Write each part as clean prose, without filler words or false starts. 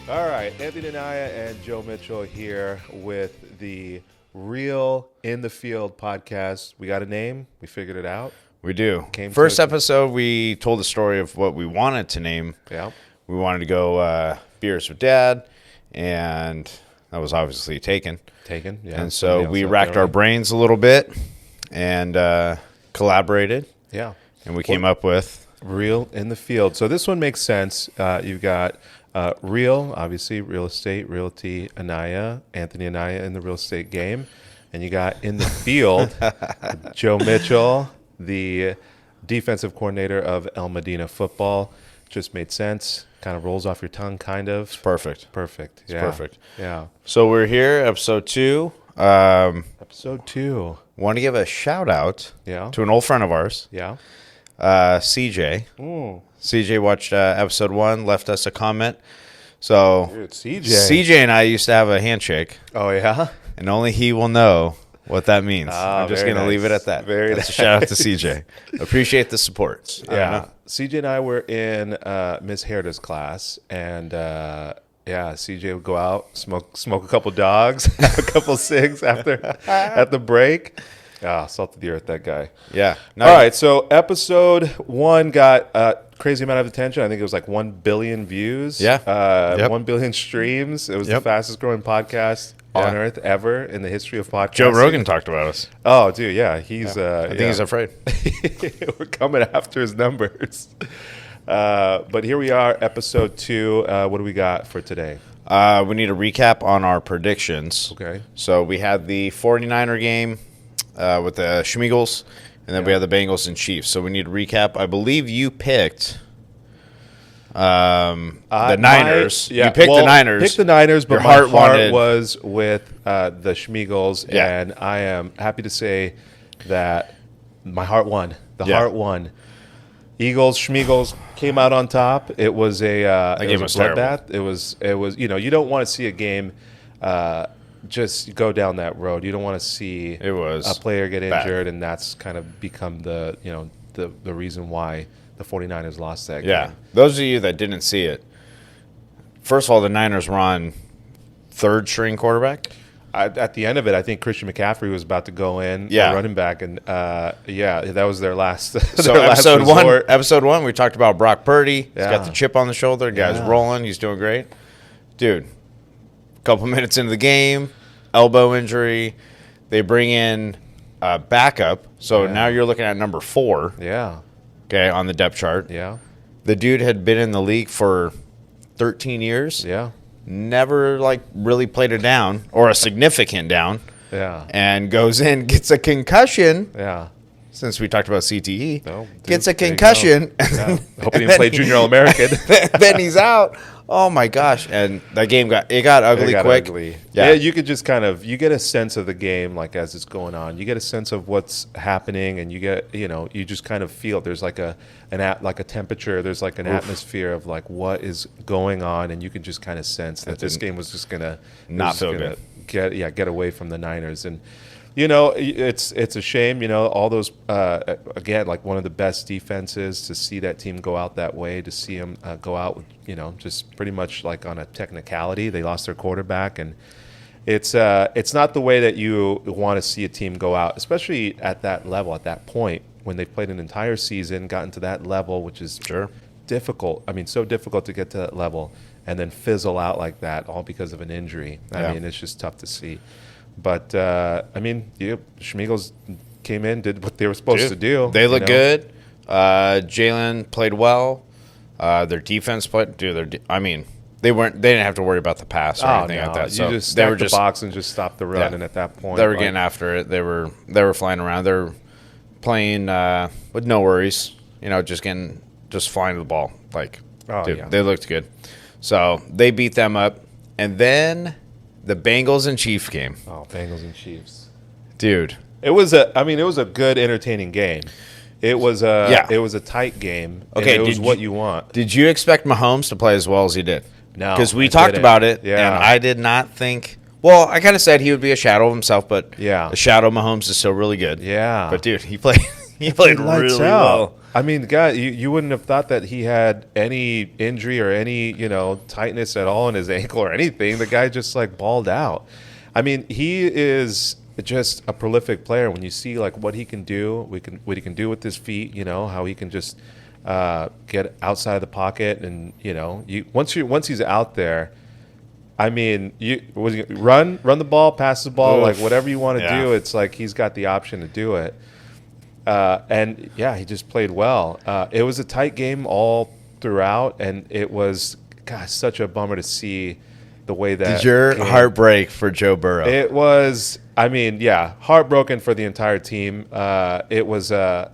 All right, Anthony Anaya and Joe Mitchell here with the Real in the Field podcast. We got a name. We figured it out. We do. Came First to- episode, we told the story of what we wanted to name. Yeah. We wanted to go Beers with Dad, and that was obviously taken. Taken. Yeah. And so we Somebody racked else our out there. brains a little bit and collaborated, Yeah. and we came up with Real in the Field. So this one makes sense. You've got Real, obviously, real estate, realty, Anaya, Anthony Anaya in the real estate game. And you got in the field, Joe Mitchell, the defensive coordinator of El Medina football. Just made sense. Kind of rolls off your tongue, kind of. perfect. Perfect. It's perfect. Yeah. So we're here, episode 2. Episode 2. Want to give a shout out Yeah. to an old friend of ours, Yeah. CJ. CJ watched episode 1, left us a comment. So Dude, CJ. CJ and I used to have a handshake, Oh, yeah? and only he will know what that means. Ah, I'm just very going to leave it nice. at that. Very That's nice. a shout out to CJ. Appreciate the support. I don't Yeah. know. CJ and I were in Miss Herda's class, and CJ would go out, smoke a couple dogs, have a couple cigs at the break. Ah, salt of the earth, that guy. Yeah. No, All right, so episode 1 got a crazy amount of attention. I think it was like 1 billion views. Yeah. Yep. 1 billion streams. It was the Yep. fastest growing podcast on earth ever in the history of podcasting. Joe Rogan talked about us. Oh, dude, yeah. He's I think he's afraid. We're coming after his numbers. But here we are, episode 2. What do we got for today? We need a recap on our predictions. Okay. So we had the 49er game with the Schmeagles, and then we had the Bengals and Chiefs. So we need a recap. I believe you picked the Niners. You picked the Niners. Picked the Niners, but Your my heart heart wanted- was with the Schmeagles, Yeah. and I am happy to say that my heart won. The Yeah. heart won. Eagles, Schmeagles came out on top. It was a game was terrible. bloodbath. It was you don't want to see a game just go down that road. You don't want to see It was a player get bad. injured, and that's kind of become the the reason why the 49ers lost that Yeah. game. Those of you that didn't see it, first of all, the Niners were on third string quarterback. At the end of it, I think Christian McCaffrey was about to go in, Yeah. running back, and that was their last. So their last episode one, we talked about Brock Purdy. He's Yeah. got the chip on the shoulder. Guy's Yeah. rolling. He's doing great. Dude, a couple minutes into the game, elbow injury. They bring in a backup. So Yeah. now you're looking at number 4, Yeah, okay, on the depth chart. yeah, The dude had been in the league for 13 years. yeah, Never, really played a down or a significant down. yeah, And goes in, gets a concussion. yeah. Since we talked about CTE, No, gets a dude, there you concussion. Yeah. Hope he didn't play Junior All-American. Then he's out. Oh my gosh! And that game got ugly It got quick. ugly. Yeah. Yeah, you could just you get a sense of the game as it's going on. You get a sense of what's happening, and you get you just kind of feel there's like a temperature. There's like an atmosphere of what is going on, and you can just kind of sense that this game was just gonna Not feel good. Get away from the Niners. And it's a shame, all those again, one of the best defenses, to see that team go out that way, to see them go out with just pretty much on a technicality. They lost their quarterback, and it's not the way that you want to see a team go out, especially at that level, at that point when they've played an entire season, gotten to that level, which is difficult. I mean, so difficult to get to that level and then fizzle out like that, all because of an injury. I mean, it's just tough to see. But Schmeagles came in, did what they were supposed to do. They look good. Jalen played well. Their defense played. Dude, they didn't have to worry about the pass or anything like that. So you just they were stacked the box and just stopped the run, Yeah. and at that point, They were getting after it. They were flying around. They're playing with no worries. Just flying to the ball. They looked good. So they beat them up, and then the Bengals and Chiefs game. Oh, Bengals and Chiefs, Dude. it was a good, entertaining game. It was a tight game. Okay, and it was did what you- you want. Did you expect Mahomes to play as well as he did? No, Because we I talked didn't. about it, Yeah. and I did not think. Well, I kind of said he would be a shadow of himself, but Yeah. the shadow of Mahomes is still really good. Yeah, But dude, he played. He played Lights really out. well. I mean, God, you wouldn't have thought that he had any injury or any, tightness at all in his ankle or anything. The guy just like balled out. I mean, he is just a prolific player. When you see like what he can do, what he can do with his feet, how he can just get outside of the pocket, and once he's out there, I mean, run the ball, pass the ball, like whatever you want to do. It's like he's got the option to do it. And yeah, he just played well. It was a tight game all throughout, and it was, gosh, such a bummer to see the way that. Did your heart break for Joe Burrow? It was. I mean, yeah, heartbroken for the entire team. It was. It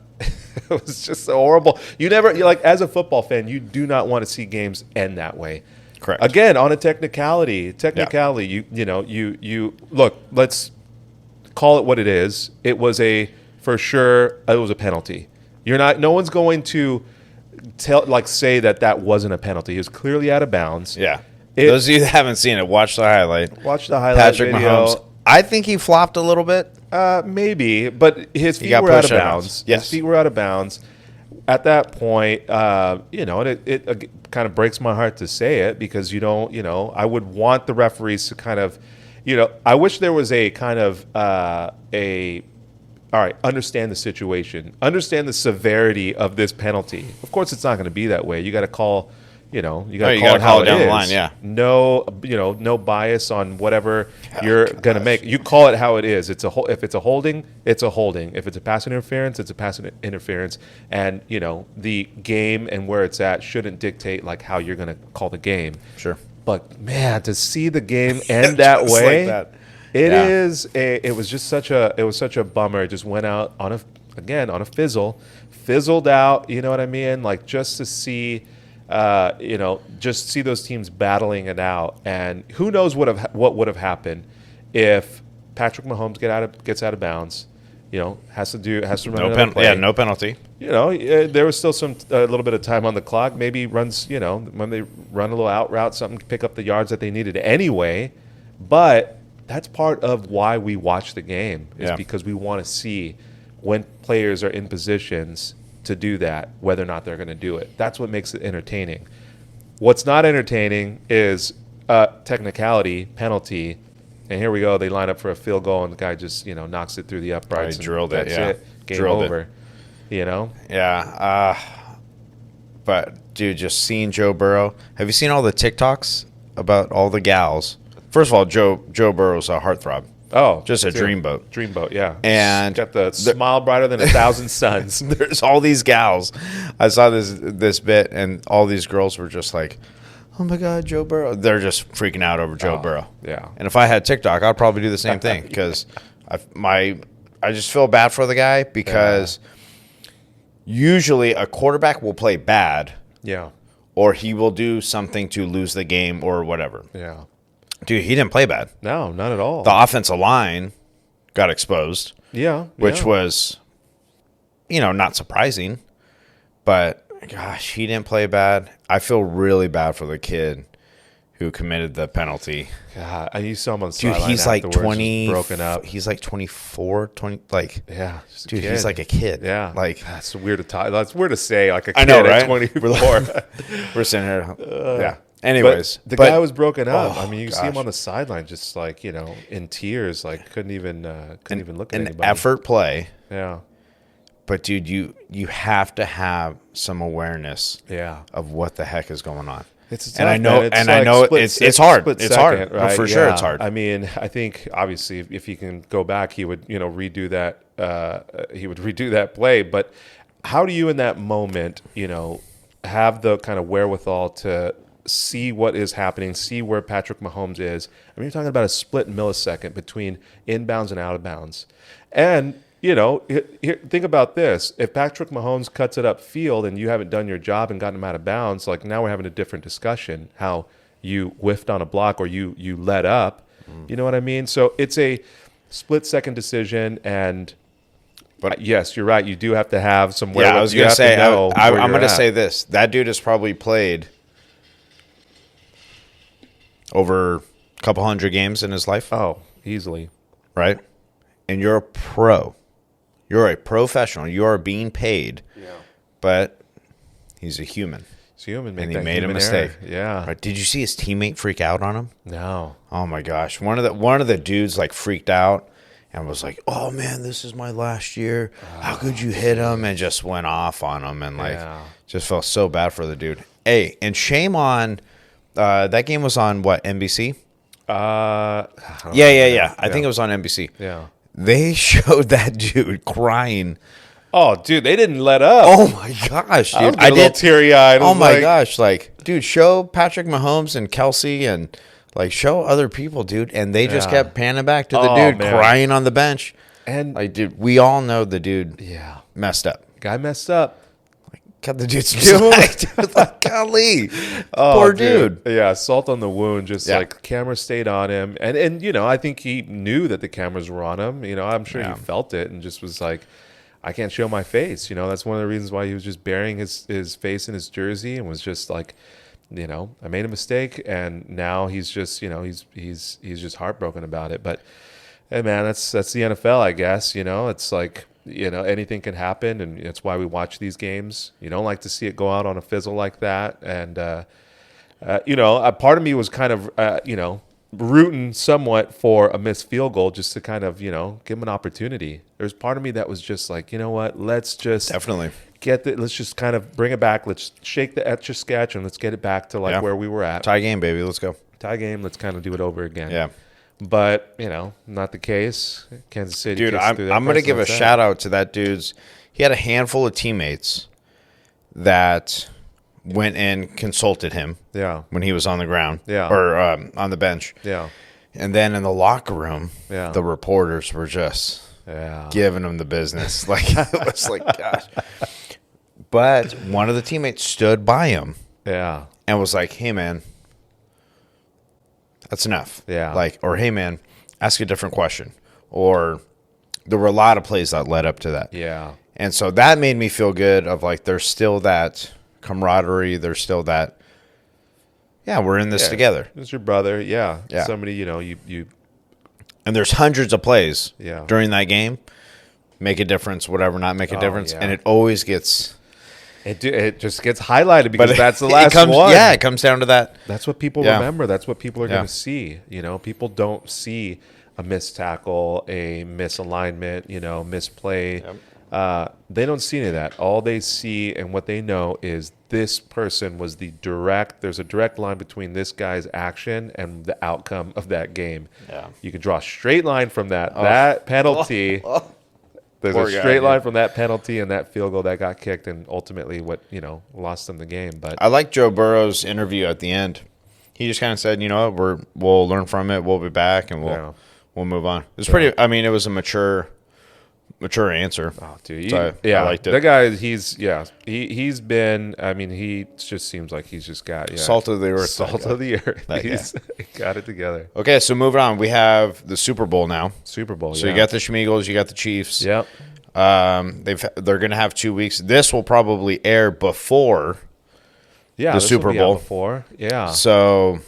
was just so horrible. You're like, as a football fan, you do not want to see games end that way. Correct. Again, on a technicality, you look. Let's call it what it is. It was it was a penalty. No one's going to say that wasn't a penalty. He was clearly out of bounds. Yeah. Those of you that haven't seen it, watch the highlight. Watch the highlight Patrick video. Mahomes. I think he flopped a little bit. Maybe, but his feet were out of bounds. Yes. His feet were out of bounds. At that point, it kind of breaks my heart to say it, because I would want the referees to kind of, I wish there was a kind of all right, understand the situation, understand the severity of this penalty. Of course, it's not going to be that way. You got to call, you got to call it how it down is. the line, yeah. No, no bias on whatever you're going to make. You call it how it is. If it's a holding, it's a holding. If it's a pass interference, it's a pass interference. And the game and where it's at shouldn't dictate like how you're going to call the game. Sure. But man, to see the game end that way. Like that. It was just such a bummer. It just went out on a fizzled out. You know what I mean? Like, just to see, just see those teams battling it out. And who knows what would have happened if Patrick Mahomes gets out of bounds. Has to run another play. Yeah, no penalty. There was still a little bit of time on the clock. Maybe runs, when they run a little out route, something to pick up the yards that they needed anyway. But that's part of why we watch the game, is because we want to see when players are in positions to do that, whether or not they're going to do it. That's what makes it entertaining. What's not entertaining is technicality, penalty, and here we go. They line up for a field goal, and the guy just knocks it through the uprights. Drilled it. That's Yeah. it. Game over. Yeah. But dude, just seeing Joe Burrow. Have you seen all the TikToks about all the gals? First of all, Joe Burrow's a heartthrob. Oh, just a dreamboat. Dreamboat, yeah. And got the smile brighter than 1,000 suns. There's all these gals. I saw this bit, and all these girls were just like, "Oh my God, Joe Burrow!" They're just freaking out over Joe Burrow. Yeah. And if I had TikTok, I'd probably do the same thing, because I just feel bad for the guy, because usually a quarterback will play bad. Yeah. Or he will do something to lose the game or whatever. Yeah. Dude, he didn't play bad. No, not at all. The offensive line got exposed. Yeah. Which was, not surprising. But, gosh, he didn't play bad. I feel really bad for the kid who committed the penalty. God, you saw him on the dude, sideline he's like afterwards, 20. just broken up. He's like 24, 20. Like, yeah. Dude, he's like a kid. Yeah. Like, that's weird to talk. That's weird to say, like a kid I know, right? at 24. We're sitting here. Yeah. Anyways, but the guy was broken up. I mean, you see him gosh. on the sideline, just like in tears, like couldn't even look at an anybody. effort play. Yeah. But dude, you have to have some awareness. Yeah. Of what the heck is going on. It's and I know, it's and like I know it's hard. It's hard. Right? For sure, it's hard. I mean, I think obviously if he can go back, he would redo that. He would redo that play. But how do you in that moment, have the kind of wherewithal to see what is happening, see where Patrick Mahomes is? I mean, you're talking about a split millisecond between inbounds and out of bounds. And, think about this. If Patrick Mahomes cuts it upfield and you haven't done your job and gotten him out of bounds, like now we're having a different discussion, how you whiffed on a block or you let up. You know what I mean? So it's a split-second decision, but yes, you're right. You do have to have some wherewithal. Yeah, I was going to say, I'm going to say this. That dude has probably played over a couple hundred games in his life. Oh, easily. Right? And you're a pro. You're a professional. You are being paid but he's a human. He's human, And he made a mistake. Error. Yeah. Right. Did you see his teammate freak out on him? No. Oh my gosh. One of the dudes like freaked out and was like, "Oh man, this is my last year. How could you hit him?" And just went off on him and like just felt so bad for the dude. Hey, and shame on that game was on what, NBC? Yeah. I think it was on NBC. Yeah. They showed that dude crying. Oh, dude, they didn't let up. Oh my gosh, dude! I did teary-eyed. Oh my gosh, like, dude, show Patrick Mahomes and Kelsey and like show other people, dude, and they just kept panning back to the dude crying on the bench. And like, dude, we all know the dude, messed up. Guy messed up. Like, cut the dude's dude. Like, golly, poor dude. Yeah, salt on the wound. Just like camera stayed on him, and you know, I think he knew that the cameras were on him. You know, I'm sure he felt it and just was like, I can't show my face. You know, that's one of the reasons why he was just burying his face in his jersey and was just like, you know, I made a mistake, and now he's just, you know, he's just heartbroken about it. But hey, man, that's the NFL, I guess. You know, it's like, you know, anything can happen, and it's why we watch these games. You don't like to see it go out on a fizzle like that, and you know, a part of me was kind of you know, rooting somewhat for a missed field goal just to kind of, you know, give him an opportunity. There's part of me that was just like, you know what, let's just definitely let's just kind of bring it back. Let's shake the etch a sketch and let's get it back to like where we were at. Tie game, baby. Let's go. Tie game. Let's kind of do it over again. Yeah. But, you know, not the case. Kansas City. Dude, I'm going to give a shout out to that dude's. He had a handful of teammates that went and consulted him when he was on the ground or on the bench. Yeah. And then in the locker room, the reporters were just giving him the business. Like, it was like, gosh. But one of the teammates stood by him and was like, hey, man, that's enough. Yeah. Like, or hey, man, ask a different question. Or there were a lot of plays that led up to that. Yeah. And so that made me feel good of like, there's still that camaraderie. There's still that, we're in this together. It's your brother. Yeah. Somebody, you know, you. And there's hundreds of plays during that game. Make a difference, whatever, not make a difference. And it always gets. It just gets highlighted because that's the last one. Yeah, it comes down to that. That's what people remember. That's what people are going to see. You know, people don't see a missed tackle, a misalignment, you know, misplay. They don't see any of that. All they see and what they know is this person was there's a direct line between this guy's action and the outcome of that game. Yeah. You can draw a straight line from that. That penalty. There's a straight line from that penalty and that field goal that got kicked and ultimately what, you know, lost them the game. But I like Joe Burrow's interview at the end. He just kind of said, you know, we'll learn from it. We'll be back and we'll move on. It was pretty. I mean, it was a mature answer. Oh, dude. So I liked it. That guy, he's been, I mean, he just seems like he's just got salt of the earth. Salt of the earth. He's got it together. Okay, so moving on. We have the Super Bowl now. Super Bowl, So you got the Schmeagles, you got the Chiefs. Yep. They're going to have 2 weeks. This will probably air before the Super Bowl. Before. Yeah. So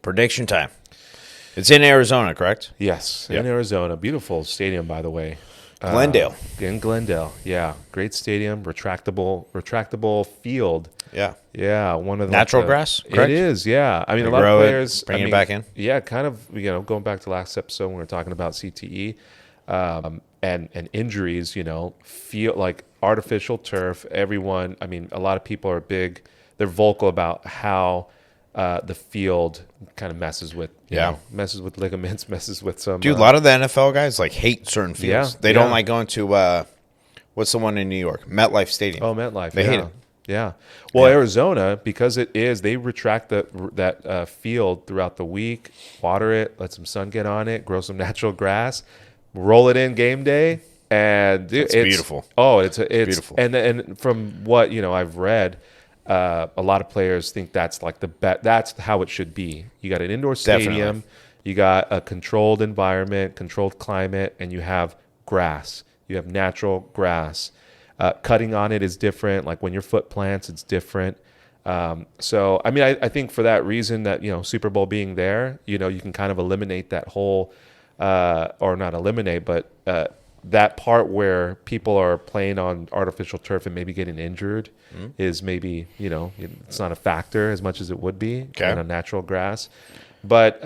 prediction time. It's in Arizona, correct? Yes, in Arizona. Beautiful stadium, by the way. Glendale. In Glendale, yeah. Great stadium, retractable field. Yeah. Yeah, one of the natural grass, correct? It is, yeah. I mean, they a lot of players bring it back in. Yeah, kind of, you know, going back to last episode when we were talking about CTE and injuries, you know, feel like artificial turf. Everyone, I mean, a lot of people are they're vocal about how the field kind of messes with ligaments, messes with some. Dude, a lot of the NFL guys like hate certain fields. Yeah, they don't like going to what's the one in New York? MetLife Stadium. Oh, MetLife. They hate it. Yeah. Well, Arizona, because they retract that field throughout the week, water it, let some sun get on it, grow some natural grass, roll it in game day, and dude, it's beautiful. Oh, it's beautiful. And from what I've read. A lot of players think that's like that's how it should be. You got an indoor stadium, Definitely. You got a controlled environment, controlled climate, and you have grass. You have natural grass. Cutting on it is different. Like when your foot plants, it's different. So, I mean, I think for that reason that, Super Bowl being there, you can kind of eliminate that whole, or not eliminate, but that part where people are playing on artificial turf and maybe getting injured is maybe, it's not a factor as much as it would be in a natural grass. But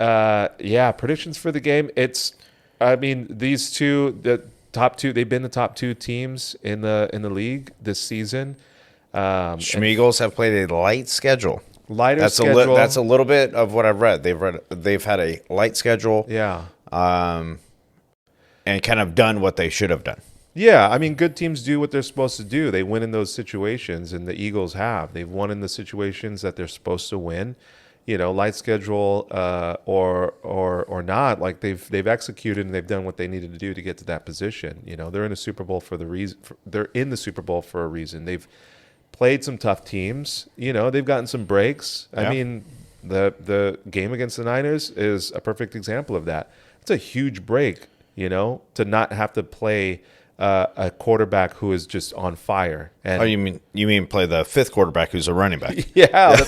predictions for the game. These two, the top two, they've been the top two teams in the league this season. Schmeagles have played a light schedule. Lighter schedule. That's a little bit of what I've read. They've had a light schedule. Yeah. And kind of done what they should have done. Yeah, good teams do what they're supposed to do. They win in those situations, and the Eagles have. They've won in the situations that they're supposed to win. Light schedule or not, like they've executed and they've done what they needed to do to get to that position. They're in the Super Bowl for the reason. They're in the Super Bowl for a reason. They've played some tough teams. They've gotten some breaks. Yeah. The game against the Niners is a perfect example of that. It's a huge break. To not have to play a quarterback who is just on fire. And you mean play the fifth quarterback who's a running back? Yeah.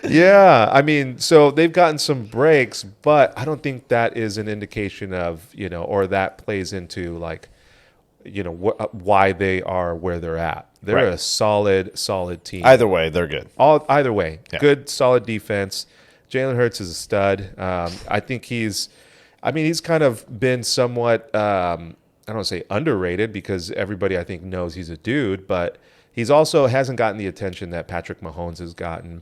Yeah. So they've gotten some breaks, but I don't think that is an indication of, or that plays into why they are where they're at. They're a solid team. Either way, they're good. Either way, yeah. Good, solid defense. Jalen Hurts is a stud. I think he's kind of been somewhat, I don't want to say underrated because everybody I think knows he's a dude, but he's also hasn't gotten the attention that Patrick Mahomes has gotten.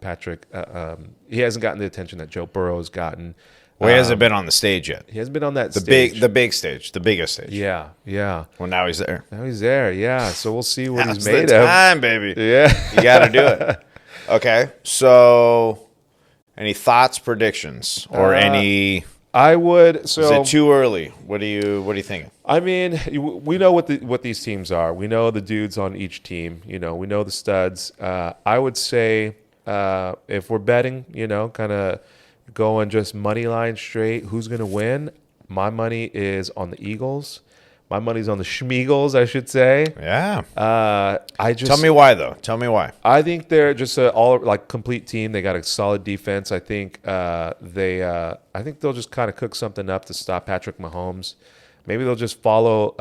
He hasn't gotten the attention that Joe Burrow has gotten. Well, he hasn't been on the stage yet. He hasn't been on that stage. The big stage, the biggest stage. Yeah. Well, now he's there. Yeah. So we'll see what Now's he's made the of. time, baby. Yeah. You got to do it. Okay. So, any thoughts, predictions, or any? I would. So is it too early? What are you thinking? We know what these teams are. We know the dudes on each team. We know the studs. I would say if we're betting, kind of going just money line straight, who's going to win? My money is on the Eagles. My money's on the Schmeagles, I should say. Yeah. Tell me why though. Tell me why. I think they're just a complete team. They got a solid defense. I think I think they'll just kind of cook something up to stop Patrick Mahomes. Maybe they'll just follow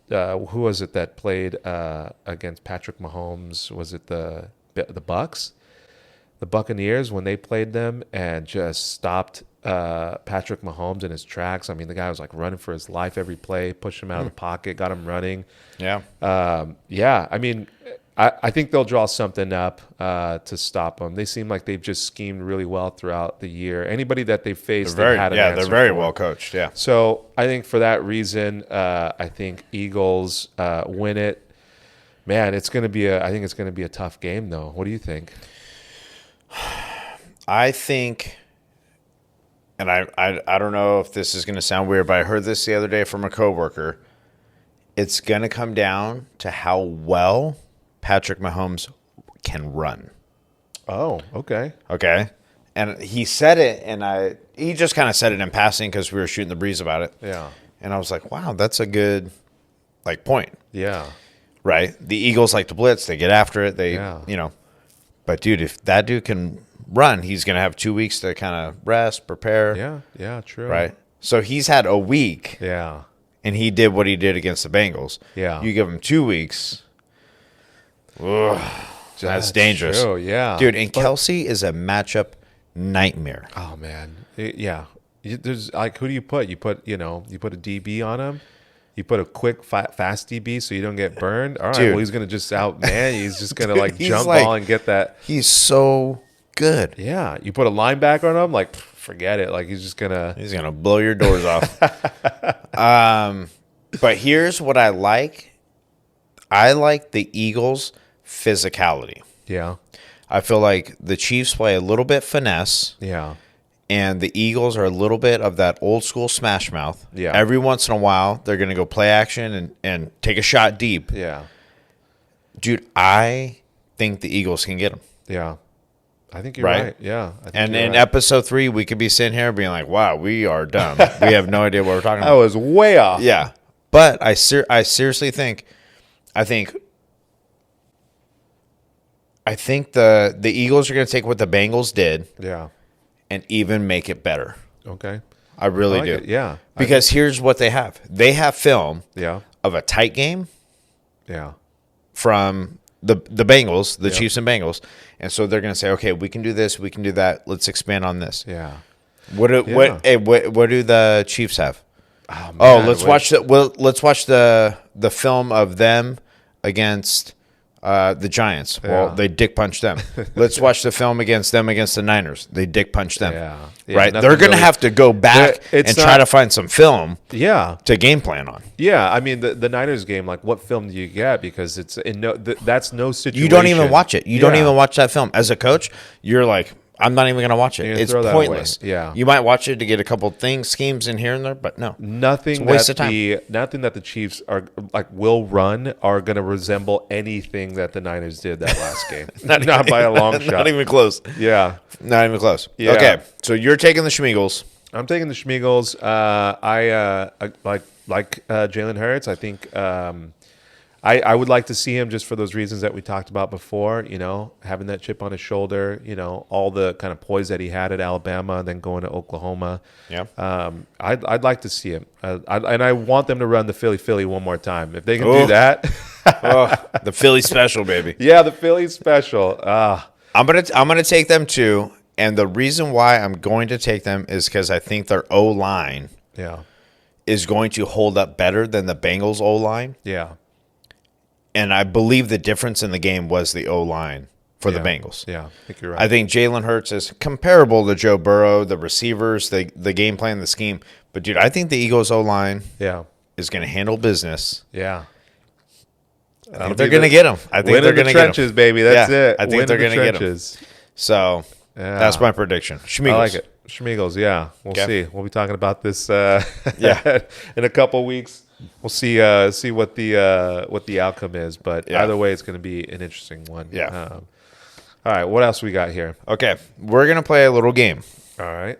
who was it that played against Patrick Mahomes? Was it the Bucks? The Buccaneers, when they played them and just stopped Patrick Mahomes in his tracks. The guy was running for his life every play, pushed him out of the pocket, got him running. Yeah. I think they'll draw something up to stop them. They seem like they've just schemed really well throughout the year. Anybody that they've faced, they've had an answer they're very for. well coached. Yeah. So I think for that reason, I think Eagles win it. Man, I think it's gonna be a tough game though. What do you think? I think, and I don't know if this is going to sound weird, but I heard this the other day from a coworker. It's going to come down to how well Patrick Mahomes can run. Oh, okay. Okay. And he said it, and he just kind of said it in passing because we were shooting the breeze about it. Yeah. And I was like, wow, that's a good point. Yeah. Right? The Eagles like to blitz. They get after it. But, dude, if that dude can run, he's going to have 2 weeks to kind of rest, prepare. Yeah, true. Right? So he's had a week. Yeah. And he did what he did against the Bengals. Yeah. You give him 2 weeks. Ugh, that's dangerous. True, yeah. Dude, and Kelsey is a matchup nightmare. Oh, man. Yeah. There's who do you put? You put a DB on him. You put a quick, fast DB so you don't get burned. All right, Dude. well, he's going to just he's just going to jump ball and get that. He's so good. Yeah. You put a linebacker on him, forget it. He's just going to. He's going to blow your doors off. But here's what I like. I like the Eagles' physicality. Yeah. I feel like the Chiefs play a little bit finesse. Yeah. And the Eagles are a little bit of that old school smash mouth. Yeah. Every once in a while, they're going to go play action and take a shot deep. Yeah. Dude, I think the Eagles can get them. Yeah. I think you're right. Yeah. And in episode 3, we could be sitting here being like, wow, we are dumb. We have no idea what we're talking about. I was way off. Yeah. But I seriously think the Eagles are going to take what the Bengals did. Yeah. And even make it better. Okay. I really like do. it. Yeah. Because here's what they have. They have film of a tight game from the Bengals, the Chiefs and Bengals. And so they're going to say, okay, we can do this, we can do that. Let's expand on this. Yeah. What do the Chiefs have? Oh, man, let's watch the film of them against the Giants. Well, they dick punched them. Let's watch the film against the Niners. They dick punched them. Yeah, right. They're going to have to go back and try to find some film. To game plan on. Yeah, I mean the Niners game. Like, what film do you get? Because it's that's no situation. You don't even watch it. You don't even watch that film. As a coach, you're like, I'm not even going to watch it. It's pointless. Yeah. You might watch it to get a couple schemes in here and there, but no. Nothing that the Chiefs are will run are going to resemble anything that the Niners did that last game. not by a long shot. Not even close. Yeah. Not even close. Yeah. Okay. So you're taking the Schmeagles. I'm taking the Schmeagles. I like Jalen Hurts. I think I would like to see him just for those reasons that we talked about before, having that chip on his shoulder, all the kind of poise that he had at Alabama and then going to Oklahoma. Yeah. I'd like to see him. And I want them to run the Philly one more time. If they can do that. The Philly special, baby. Yeah, the Philly special. I'm gonna take them too. And the reason why I'm going to take them is because I think their O-line is going to hold up better than the Bengals O-line. Yeah. And I believe the difference in the game was the O-line for the Bengals. Yeah, I think you're right. I think Jalen Hurts is comparable to Joe Burrow, the receivers, the game plan, the scheme. But, dude, I think the Eagles O-line is going to handle business. Yeah. I think they're going to get them. I think they're going to get them. Trenches, baby. That's it. I think they're going to get them. So that's my prediction. Schmeagles. I like it. Schmeagles, yeah. We'll see. We'll be talking about this in a couple weeks. We'll see what the outcome is, but either way, it's going to be an interesting one. Yeah. All right, what else we got here? Okay, we're going to play a little game. All right.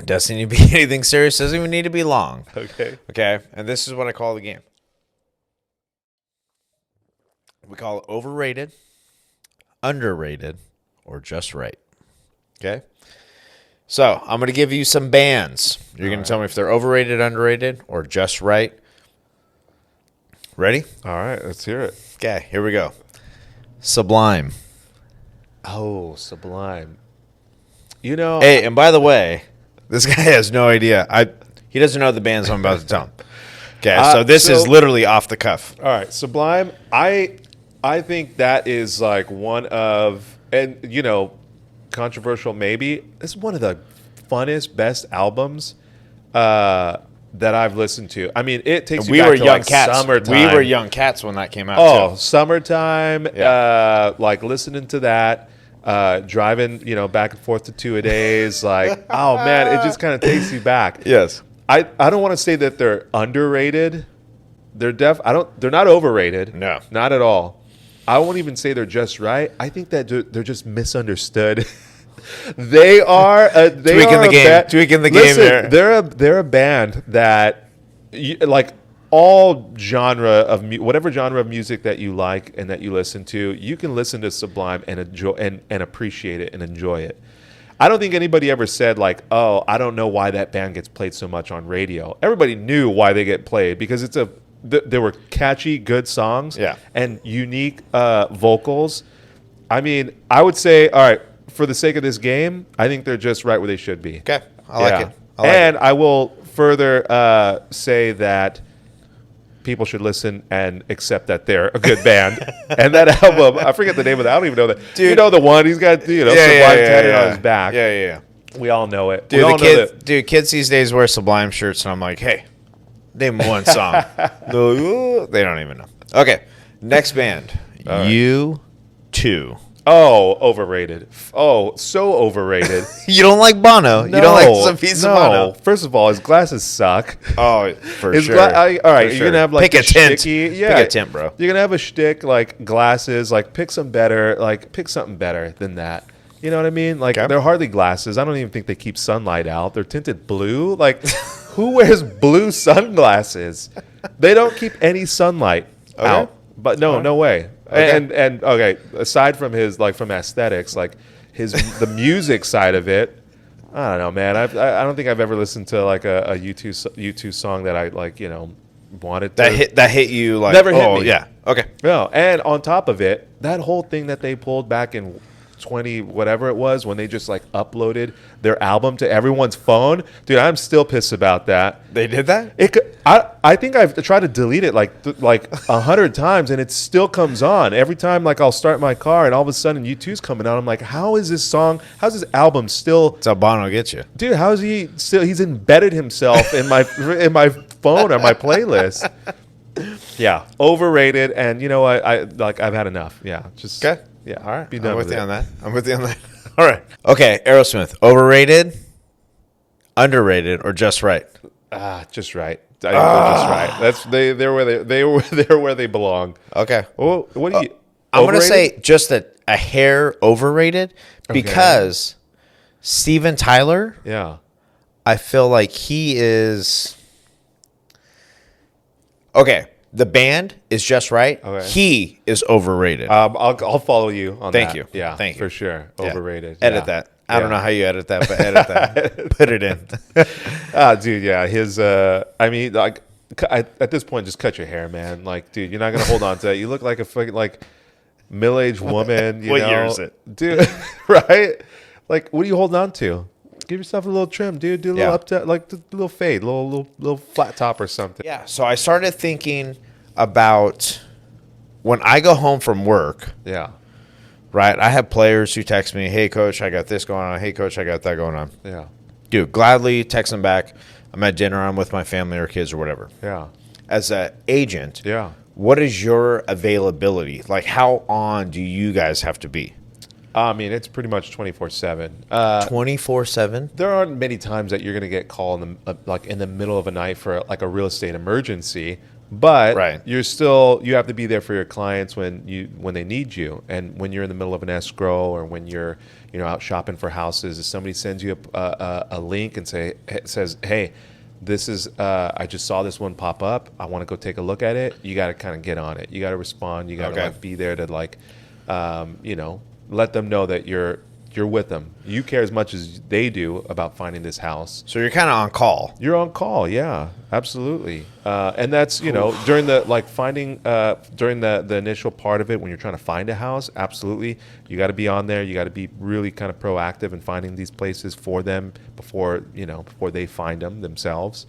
Doesn't need to be anything serious. Doesn't even need to be long. Okay, and this is what I call the game. We call it overrated, underrated, or just right. Okay? So, I'm going to give you some bands. You're going to tell me if they're overrated, underrated, or just right. Ready? All right, let's hear it. Okay, here we go. Sublime. Oh, Sublime. Hey, and by the way, this guy has no idea. He doesn't know the bands I'm about to tell him. Okay, so this is literally off the cuff. All right, Sublime. I think that is like one of, and controversial maybe. This is one of the funnest, best albums that I've listened to. I mean, it takes you back to like summertime. We were young cats when that came out. Oh, summertime. Yeah. Like listening to that, driving, back and forth to two-a-days. Like, oh man, it just kind of takes you back. Yes. I don't want to say that they're underrated. They're not overrated. No, not at all. I won't even say they're just right. I think that they're just misunderstood. They are tweaking the game there. They're a band that like all genre of whatever genre of music that you like and that you listen to, you can listen to Sublime and enjoy and appreciate it and enjoy it. I don't think anybody ever said like, "Oh, I don't know why that band gets played so much on radio." Everybody knew why they get played because there were catchy, good songs and unique vocals. I mean, I would say, all right, for the sake of this game, I think they're just right where they should be. Okay, I like it. I will further say that people should listen and accept that they're a good band. And that album, I forget the name of that. I don't even know that. Dude, you know the one? He's got, Sublime tatted on his back. Yeah. We all know it. Dude, kids these days wear Sublime shirts, and I'm like, hey, name one song. They don't even know. Okay, next band. Right. U2. Oh, overrated. Oh, so overrated. You don't like Bono. You don't like some piece of Bono. First of all, his glasses suck. Oh, for sure. All right, you're going to have like pick a tint. Pick a tint, bro. You're going to have a shtick like glasses. Like pick something better than that. You know what I mean? Like they're hardly glasses. I don't even think they keep sunlight out. They're tinted blue. Like who wears blue sunglasses? They don't keep any sunlight out. But no way. Okay. And okay, aside from his from aesthetics, like the music side of it, I don't know, man. I don't think I've ever listened to like a U2 song that I like, wanted to. That hit you like, Never hit oh me. yeah, okay. No, and on top of it, that whole thing that they pulled back in 20 whatever it was when they just like uploaded their album to everyone's phone, dude, I'm still pissed about that. They did that? I think I've tried to delete it like 100 times and it still comes on every time. Like I'll start my car and all of a sudden U2's coming out. I'm like, how's this album still? That's how Bono gets you, dude. How is he still? He's embedded himself in my phone or my playlist. Yeah, overrated. And you know what? I've had enough. Yeah, just okay. Yeah, all right. Be done I'm with with you it. on that. I'm with you on that. All right. Okay, Aerosmith, overrated, underrated, or just right? Just right. I think they're just right. They're where they belong. Okay. Well, what do you? I'm going to say just a hair overrated because Steven Tyler, Yeah. I feel like he is. Okay, the band is just right. Okay. He is overrated. I'll follow you on that. Thank you. Yeah, Thank you. for sure. Yeah. Overrated. Edit that. I don't know how you edit that, but edit that. Put it in. Dude, yeah. His, I mean, like, at this point, just cut your hair, man. Like, dude, you're not gonna hold on to it. You look like a fucking like middle-aged woman. What year is it, dude? Right? Like, what are you holding on to? Give yourself a little trim, dude. Do a little up to, like a little fade, little flat top or something. Yeah. So I started thinking about when I go home from work. Yeah. Right. I have players who text me, "Hey, coach, I got this going on. Hey, coach, I got that going on." Yeah. Dude, gladly text them back. I'm at dinner. I'm with my family or kids or whatever. Yeah. As an agent, Yeah. what is your availability? Like, how on do you guys have to be? I mean, it's pretty much 24/7. 24/7. There aren't many times that you're going to get called in the middle of a night for like a real estate emergency, but you have to be there for your clients when they need you, and when you're in the middle of an escrow or when you're out shopping for houses. If somebody sends you a link and says, "Hey, this is I just saw this one pop up. I want to go take a look at it." You got to kind of get on it. You got to respond. You got to be there to let them know that you're with them. You care as much as they do about finding this house. So you're kind of on call. You're on call, yeah, absolutely. And that's during the finding during the initial part of it when you're trying to find a house. Absolutely, you got to be on there. You got to be really kind of proactive in finding these places for them before they find them themselves.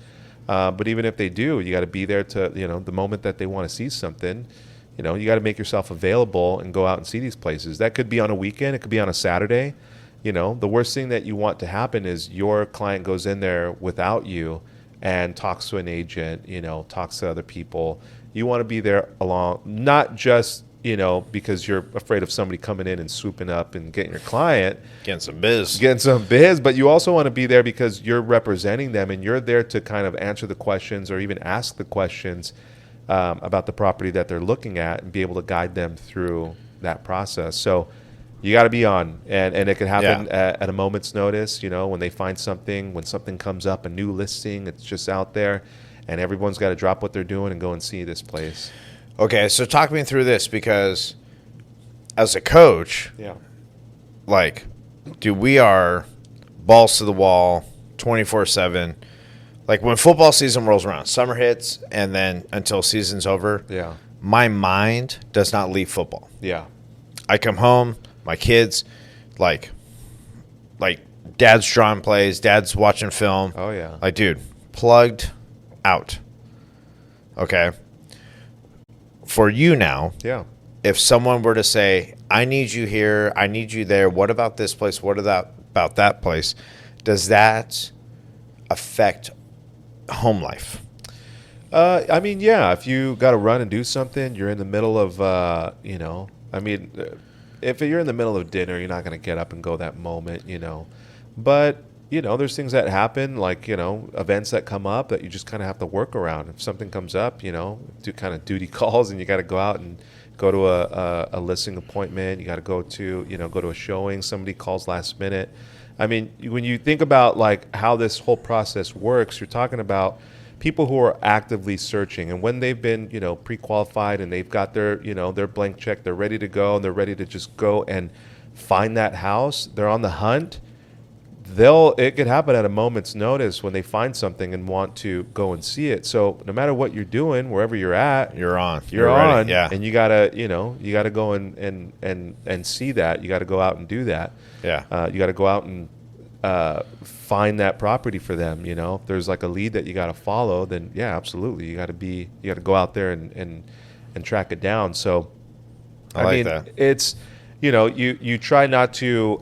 But even if they do, you got to be there to the moment that they want to see something. You got to make yourself available and go out and see these places. That could be on a weekend. It could be on a Saturday. The worst thing that you want to happen is your client goes in there without you and talks to an agent, talks to other people. You want to be there along, not just, because you're afraid of somebody coming in and swooping up and getting your client. Getting some biz, but you also want to be there because you're representing them and you're there to kind of answer the questions or even ask the questions about the property that they're looking at and be able to guide them through that process. So you got to be on, and it could happen at a moment's notice. When they find something, when something comes up, a new listing, it's just out there, and everyone's got to drop what they're doing and go and see this place. Okay, so talk me through this because as a coach, dude, we are balls to the wall, 24/7. Like when football season rolls around, summer hits, and then until season's over, my mind does not leave football. Yeah. I come home, my kids, like dad's drawing plays, dad's watching film. Oh, yeah. Like, dude, plugged out. Okay. For you now, if someone were to say, I need you here, I need you there, what about this place, what about that place, does that affect home life? I mean, yeah, if you got to run and do something, you're in the middle of, if you're in the middle of dinner, you're not going to get up and go that moment, But, there's things that happen, like, events that come up that you just kind of have to work around. If something comes up, do kind of duty calls and you got to go out and go to a listing appointment. You got to go to a showing. Somebody calls last minute. I mean, when you think about like how this whole process works, you're talking about people who are actively searching, and when they've been, pre-qualified and they've got their, their blank check, they're ready to go and they're ready to just go and find that house. They're on the hunt. it could happen at a moment's notice when they find something and want to go and see it. So no matter what you're doing, wherever you're at, You're on. you're ready. on, Yeah. and you gotta go and see that. You got to go out and do that. Yeah. You got to go out and find that property for them. If there's like a lead that you got to follow, then yeah, absolutely, you got to go out there and track it down. So I like mean, that. it's you try not to.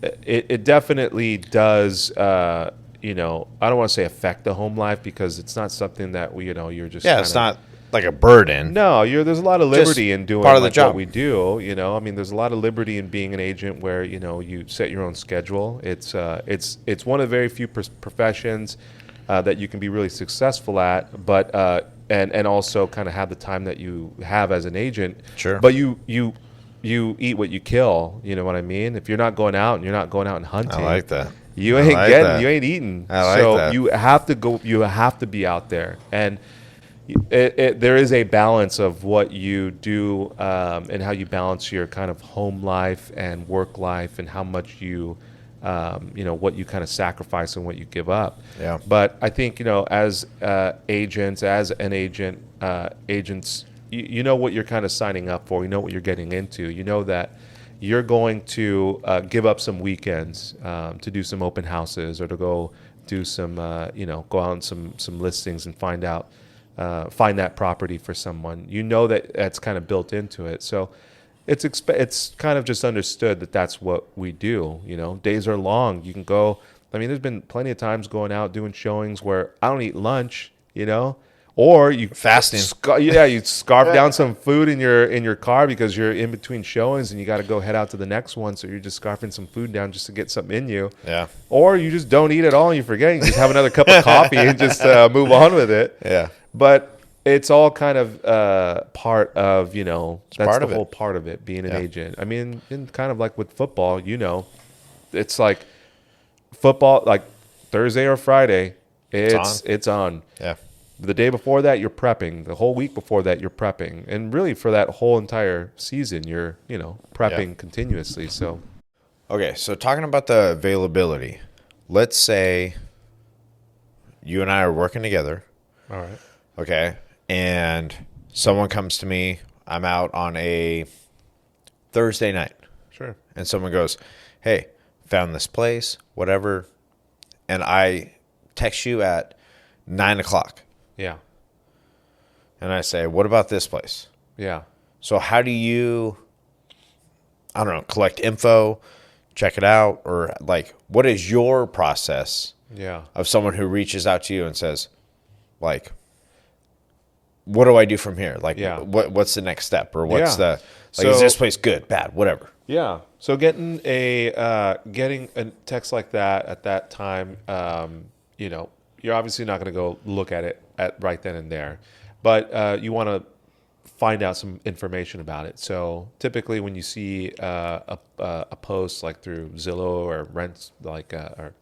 It definitely does. I don't want to say affect the home life, because it's not something that you're just Yeah, it's not like a burden. No, there's a lot of liberty in doing part of the like job. what we do. I mean, there's a lot of liberty in being an agent where you set your own schedule. It's one of the very few professions that you can be really successful at, but and also kind of have the time that you have as an agent. Sure. But you eat what you kill. You know what I mean? If you're not going out and hunting, I like that. you I ain't like getting, that. you ain't eating. I like so that. you have to go. You have to be out there, and there is a balance of what you do and how you balance your kind of home life and work life, and how much what you kind of sacrifice and what you give up. Yeah. But I think as agents, agents, you know what you're kind of signing up for. You know what you're getting into. You know that you're going to give up some weekends to do some open houses, or to go do some, go out on some listings and find that property for someone. You know that's kind of built into it. So it's kind of just understood that that's what we do. Days are long. You can go. I mean, there's been plenty of times going out doing showings where I don't eat lunch. Or you Fasting. You scarf down some food in your car because you're in between showings and you got to go head out to the next one. So you're just scarfing some food down just to get something in you. Yeah. Or you just don't eat at all and you forget. You just have another cup of coffee and just move on with it. Yeah. But it's all kind of part of, that's part the of it. whole part of it, being an agent. I mean, kind of like with football, it's like football, like Thursday or Friday, it's on. Yeah. The day before that, you're prepping. The whole week before that, you're prepping. And really, for that whole entire season, you're, prepping continuously. So, Okay, so talking about the availability, let's say you and I are working together. all right. Okay, and someone comes to me. I'm out on a Thursday night, Sure. and someone goes, "Hey, found this place, whatever," and I text you at 9:00. Yeah. And I say, what about this place? Yeah. So how do you, I don't know, collect info, check it out, or like, what is your process Yeah. of someone who reaches out to you and says, like, what do I do from here? Like, Yeah. what's the next step, or what's Yeah. is this place good, bad, whatever? Yeah. So getting a text like that at that time, you're obviously not going to go look at it at right then and there, but you want to find out some information about it. So typically, when you see a post like through Zillow or Rents, or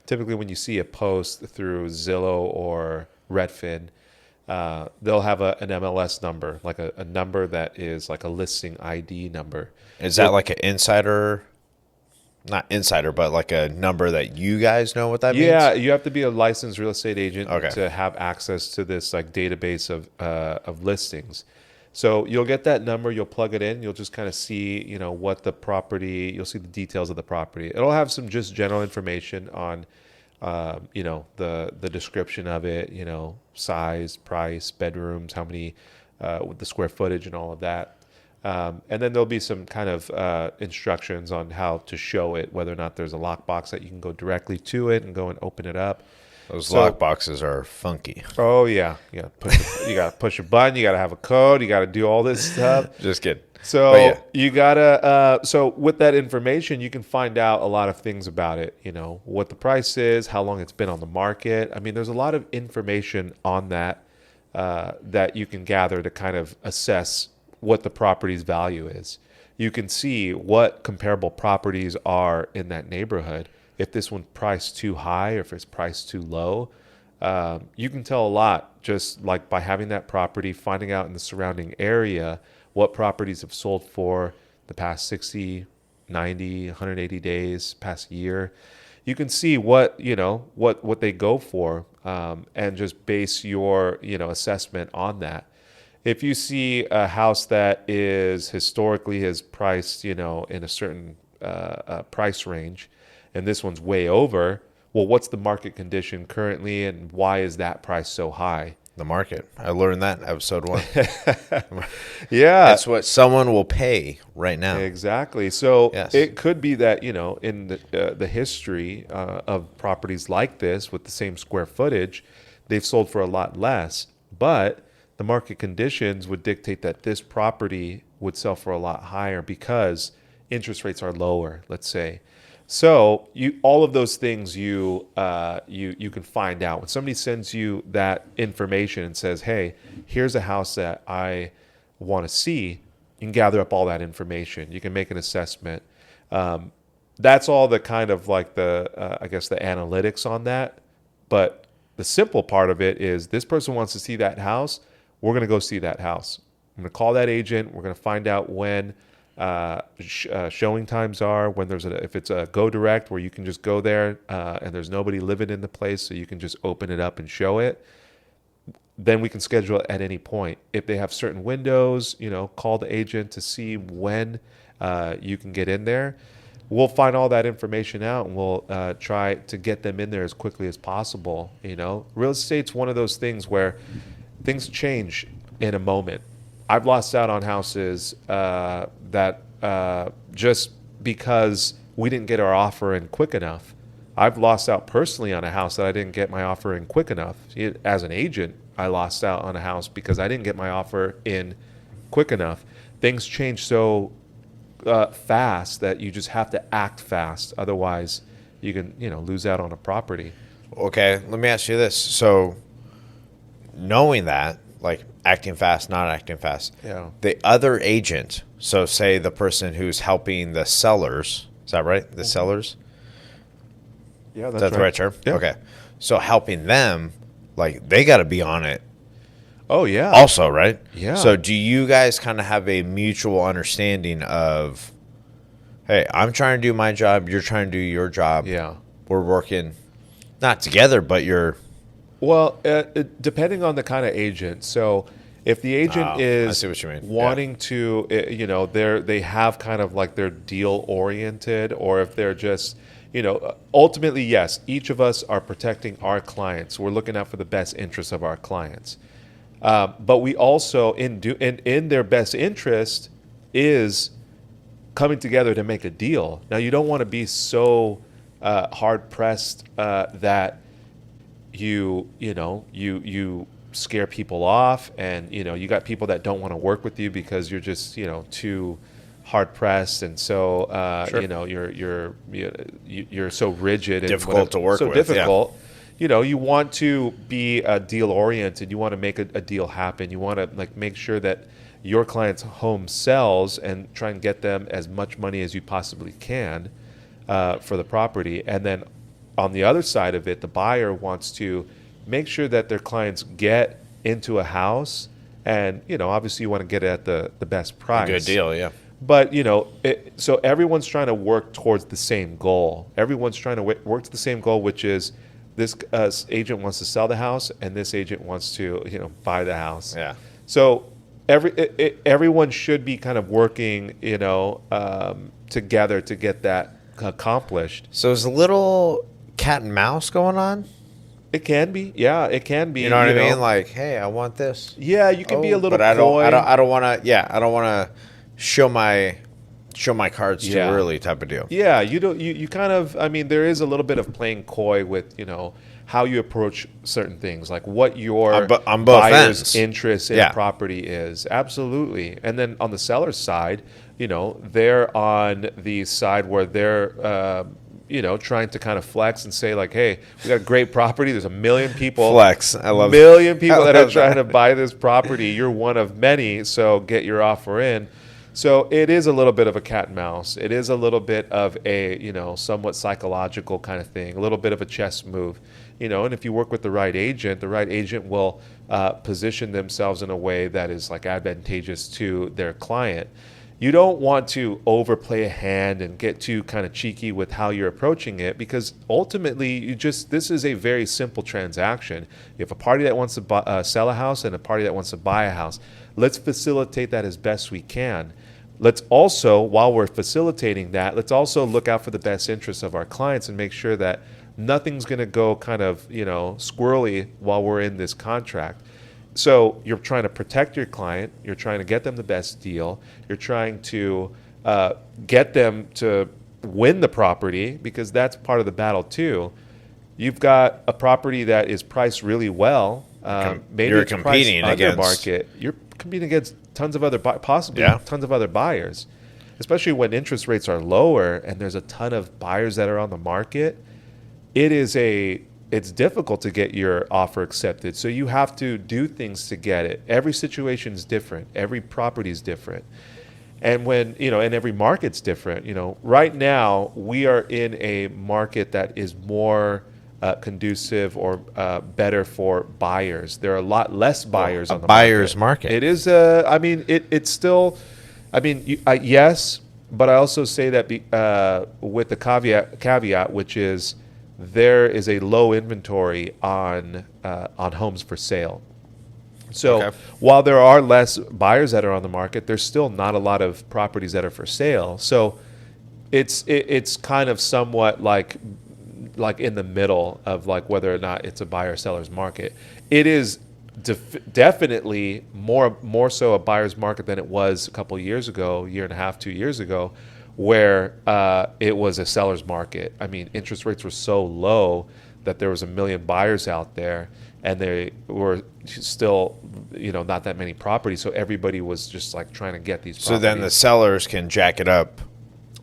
typically when you see a post through Zillow or Redfin, they'll have an MLS number, like a number that is like a listing ID number. Is that like an insider? Not insider, but like a number that you guys know what that means? Yeah, you have to be a licensed real estate agent Okay. to have access to this like database of listings. So you'll get that number, you'll plug it in, you'll just kind of see, what the property, you'll see the details of the property. It'll have some just general information on, the description of it, size, price, bedrooms, how many, with the square footage and all of that. And then there'll be some kind of instructions on how to show it, whether or not there's a lockbox that you can go directly to it and go and open it up. Those So- lock boxes are funky. Oh yeah, you got to push a button, you got to have a code, you got to do all this stuff. Just kidding. So But yeah. you gotta. So with that information, you can find out a lot of things about it. What the price is, how long it's been on the market. I mean, there's a lot of information on that that you can gather to kind of assess what the property's value is. You can see what comparable properties are in that neighborhood. If this one's priced too high or if it's priced too low, you can tell a lot just like by having that property, finding out in the surrounding area what properties have sold for the past 60, 90, 180 days, past year. you can see what what they go for, and just base your assessment on that. If you see a house that is priced, in a certain price range, and this one's way over, well, what's the market condition currently, and why is that price so high? The market. I learned that in episode 1. Yeah, That's what someone will pay right now. exactly. So Yes. it could be that, in the history of properties like this with the same square footage, they've sold for a lot less, but the market conditions would dictate that this property would sell for a lot higher because interest rates are lower, let's say. So all of those things you can find out when somebody sends you that information and says, "Hey, here's a house that I want to see." You can gather up all that information. You can make an assessment. That's all the kind of like I guess the analytics on that. But the simple part of it is this person wants to see that house. We're going to go see that house. I'm going to call that agent. We're going to find out when showing times are, when if it's a go direct where you can just go there and there's nobody living in the place, so you can just open it up and show it. Then we can schedule it at any point. If they have certain windows, call the agent to see when you can get in there. We'll find all that information out, and we'll try to get them in there as quickly as possible. Real estate's one of those things where things change in a moment. I've lost out on houses that just because we didn't get our offer in quick enough. I've lost out personally on a house that I didn't get my offer in quick enough. As an agent, I lost out on a house because I didn't get my offer in quick enough. Things change so fast that you just have to act fast. Otherwise, you can lose out on a property. Okay, let me ask you this. So, knowing that, like acting fast, not acting fast, Yeah. the other agent, so say the person who's helping the sellers, is that right? The sellers? Yeah, Is that the right term? Yeah. Okay. So helping them, like they got to be on it Oh yeah. also, right? Yeah. So do you guys kind of have a mutual understanding of, hey, I'm trying to do my job, you're trying to do your job. Yeah. We're working not together, but you're. Well, depending on the kind of agent. So if the agent I is see what you mean. wanting to, they have kind of like they're deal oriented, or if they're just, ultimately, yes, each of us are protecting our clients. We're looking out for the best interests of our clients. But we also, in their best interest, is coming together to make a deal. Now, you don't want to be so hard pressed that you scare people off, and you got people that don't want to work with you because you're just too hard pressed, and so Sure. you're so rigid and Difficult to work so with, yeah. difficult. You want to be deal oriented. You want to make a deal happen. You want to make sure that your client's home sells and try and get them as much money as you possibly can for the property. And then on the other side of it, the buyer wants to make sure that their clients get into a house, and obviously you want to get it at the best price. A good deal, yeah. But so everyone's trying to work towards the same goal. Everyone's trying to work to the same goal, which is this agent wants to sell the house, and this agent wants to buy the house. Yeah. So everyone should be kind of working together to get that accomplished. So is a little cat and mouse going on? It can be, yeah, it can be. You know what I mean? Like, hey, I want this. Yeah, you can be a little but coy. I don't want to. Yeah, I don't want to show my cards too Yeah. early, type of deal. Yeah, you kind of, I mean, there is a little bit of playing coy with how you approach certain things, like what your on both buyer's ends. interest in Yeah. property is. Absolutely. And then on the seller's side, they're on the side where they're trying to kind of flex and say like, hey, we got a great property. There's a million people. Flex. I love million people I that are love trying to buy this property. You're one of many, so get your offer in. So it is a little bit of a cat and mouse. It is a little bit of a, somewhat psychological kind of thing, a little bit of a chess move, and if you work with the right agent will position themselves in a way that is like advantageous to their client. you don't want to overplay a hand and get too kind of cheeky with how you're approaching it, because ultimately this is a very simple transaction. You have a party that wants to sell a house and a party that wants to buy a house. Let's facilitate that as best we can. Let's also, while we're facilitating that, let's also look out for the best interests of our clients and make sure that nothing's going to go kind of, squirrely while we're in this contract. So you're trying to protect your client. You're trying to get them the best deal. You're trying to get them to win the property, because that's part of the battle too. You've got a property that is priced really well. Maybe you're it's competing priced under against market. You're competing against tons of other tons of other buyers, especially when interest rates are lower and there's a ton of buyers that are on the market. It's difficult to get your offer accepted. So you have to do things to get it. Every situation is different. Every property is different. And and every market's different. Right now we are in a market that is more conducive or better for buyers. There are a lot less buyers on the buyer's market. It is, it's still, yes, but I also say that with the caveat, which is, there is a low inventory on homes for sale. So while there are less buyers that are on the market, there's still not a lot of properties that are for sale. So it's kind of somewhat like in the middle of like whether or not it's a buyer or seller's market. It is definitely more so a buyer's market than it was a couple of years ago, year and a half, 2 years ago, where it was a seller's market. I mean, interest rates were so low that there was a million buyers out there, and they were still, not that many properties. So everybody was just like trying to get these properties. So then the sellers can jack it up.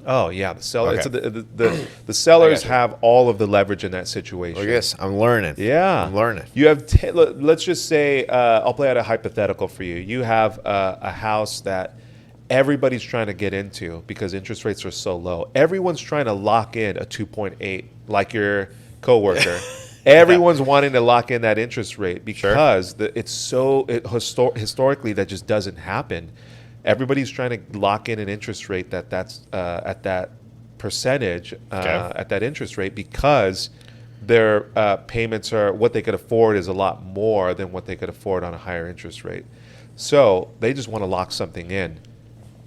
Oh yeah, the seller. Okay. The sellers have all of the leverage in that situation. I guess I'm learning. Yeah, I'm learning. You have. Let's just say I'll play out a hypothetical for you. You have a house that everybody's trying to get into because interest rates are so low. Everyone's trying to lock in a 2.8, like your coworker. Everyone's wanting to lock in that interest rate because historically that just doesn't happen. Everybody's trying to lock in an interest rate that's at that percentage, at that interest rate, because their payments are what they could afford is a lot more than what they could afford on a higher interest rate. So they just want to lock something in,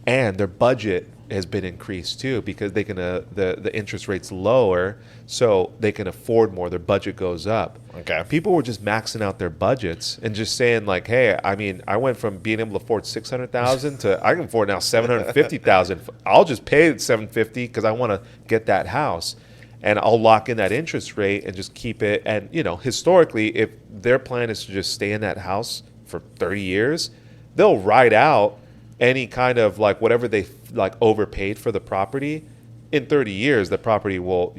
and their budget has been increased too because they can the interest rate's lower, so they can afford more. Their budget goes up. Okay. People were just maxing out their budgets and just saying like, "Hey, I mean, I went from being able to afford $600,000 to I can afford now $750,000. I'll just pay $750 because I want to get that house, and I'll lock in that interest rate and just keep it." And historically, if their plan is to just stay in that house for 30 years, they'll ride out any kind of like whatever they like overpaid for the property. In 30 years, the property will,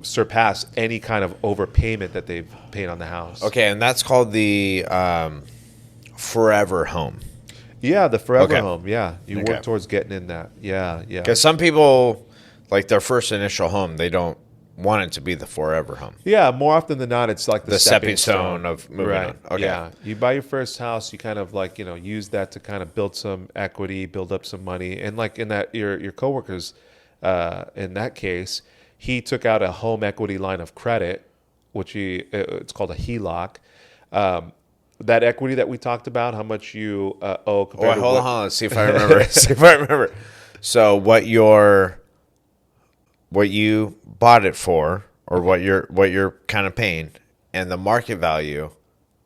surpass any kind of overpayment that they've paid on the house. Okay, and that's called the forever home. Yeah, the forever home. Yeah, you work towards getting in that. Yeah. Because some people, like their first initial home, they don't want it to be the forever home. Yeah, more often than not, it's like the stepping stone of moving on. Okay. Yeah, you buy your first house, you kind of like use that to kind of build some equity, build up some money, and like in that your coworkers, in that case, he took out a home equity line of credit, which it's called a HELOC. That equity that we talked about, how much you owe. Hold on. Let's see if I remember. So what you bought it for, or what you're kind of paying, and the market value,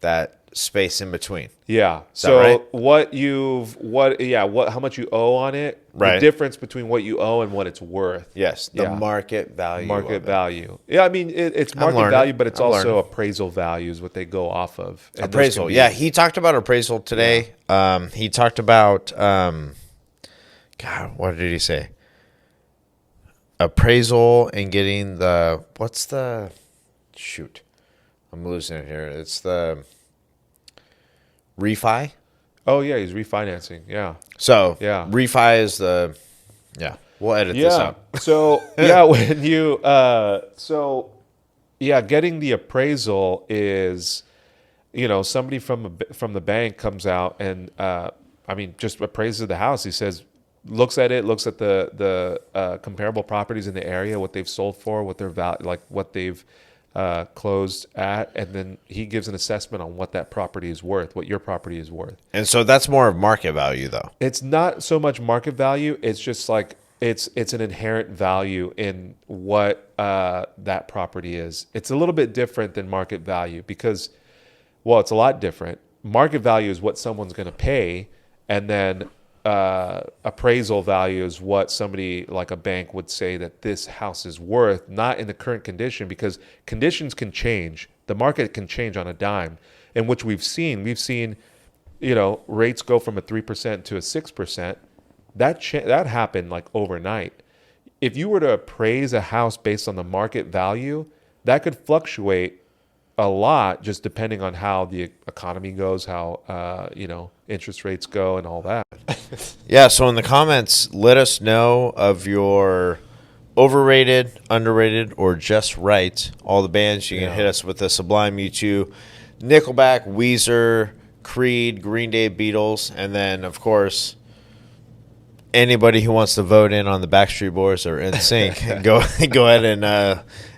that space in between. Yeah. So right? How much you owe on it? Right. The difference between what you owe and what it's worth. Yes. The market value. Market value. Yeah. I mean, it's market value, but it's also appraisal value is what they go off of. And appraisal. Yeah. He talked about appraisal today. Yeah. He talked about, God, what did he say? Appraisal and getting I'm losing it here. It's the refi. Oh yeah, he's refinancing. Yeah. So refi is we'll edit this out. So when you getting the appraisal is, somebody from the bank comes out and just appraises the house. He says, looks at the comparable properties in the area, what they've sold for, what their value, like what they've closed at, and then he gives an assessment on what that property is worth, what your property is worth. And so that's more of market value, though. It's not so much market value. It's just like it's an inherent value in what that property is. It's a little bit different than market value because, well, it's a lot different. Market value is what someone's going to pay, and then appraisal value is what somebody like a bank would say that this house is worth, not in the current condition, because conditions can change. The market can change on a dime, and which we've seen, rates go from a 3% to a 6%. That happened like overnight. If you were to appraise a house based on the market value, that could fluctuate a lot just depending on how the economy goes, how interest rates go, and all that. Yeah, so in the comments, let us know of your overrated, underrated, or just right. All the bands, you can hit us with the Sublime U2, Nickelback, Weezer, Creed, Green Day, Beatles, and then, of course, anybody who wants to vote in on the Backstreet Boys or NSYNC, go ahead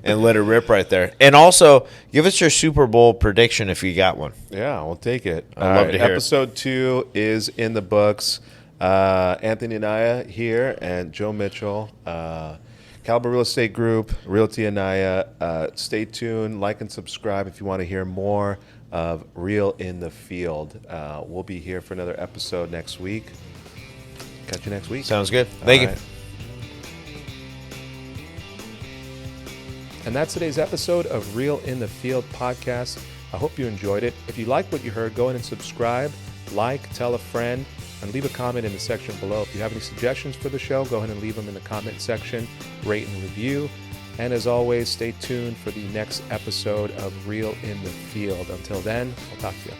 and let it rip right there. And also, give us your Super Bowl prediction if you got one. Yeah, we'll take it. I'd love to hear Episode 2 is in the books. Anthony Anaya here and Joe Mitchell, Caliber Real Estate Group, Realty Anaya. Stay tuned, like and subscribe if you want to hear more of Real in the Field. We'll be here for another episode next week. Catch you next week. Sounds good. Thank you. And that's today's episode of Real in the Field podcast. I hope you enjoyed it. If you like what you heard, go ahead and subscribe, like, tell a friend, and leave a comment in the section below. If you have any suggestions for the show, go ahead and leave them in the comment section, rate and review. And as always, stay tuned for the next episode of Real in the Field. Until then, I'll talk to you.